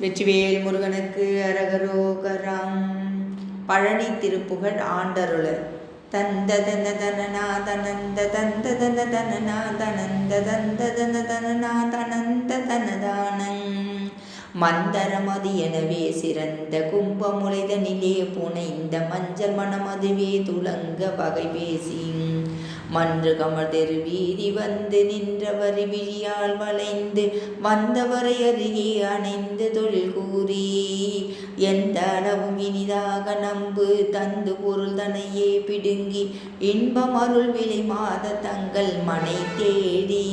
வெற்றிவேல் முருகனுக்கு அரகரோகரம். பழனி திருப்புகழ் ஆண்டருளர். தந்த தன தனனா தனந்த தந்த தன தனனா தனந்த தந்த தன தனனா தனந்த தனதானங் மந்தரமது எனவே சிறந்த கும்பமுலைதனிலே புனைந்த மஞ்சள் மணமதுவே துளங்க வகை பேசி மன்று கமர் தெரு வீதி வந்து நின்றவரி விழியால் வளைந்து வந்தவரை அருகே அணைந்து தொழில் கூறி எந்த அளவும் இனிதாக நம்பு தந்து பொருள் தனையே பிடுங்கி இன்பம் அருள் விலை மாத தங்கள் மனை தேடி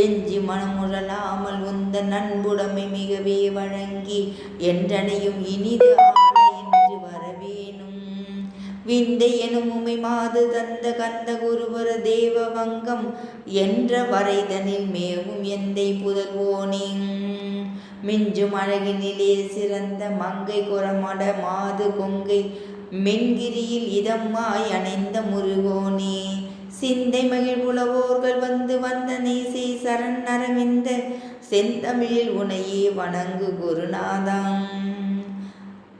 எஞ்சி மனமுழலாமல் உந்த நண்புடைமை மிகவே வழங்கி என்றனையும் இனிது ஆள என்று வரவேணும் விந்தை எனும் உமை மாது தந்த கந்த குருவர தேவ வங்கம் என்ற வரைதனில் மேவும் எந்தை புதல்வோனே மிஞ்சும் அழகினிலே சிறந்த மங்கை குரமட மாது கொங்கை மென்கிரியில் இதம்மாய் அணைந்த முருகோனே சிந்தை மகிழ் புலவோர்கள் வந்து வந்தனை செய் சரண் அரவிந்த செந்தமிழில் உனையே வணங்கு குருநாதம்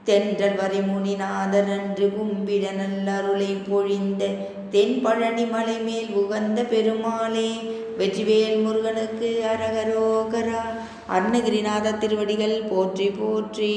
தென்றல் வரை முனிநாதர் அன்று கும்பிட நல்லருளை பொழிந்த தென்பழனி மலை மேல் உகந்த பெருமாளே. வெற்றிவேல் முருகனுக்கு அரகரோகரா. அருணகிரிநாத திருவடிகள் போற்றி போற்றி.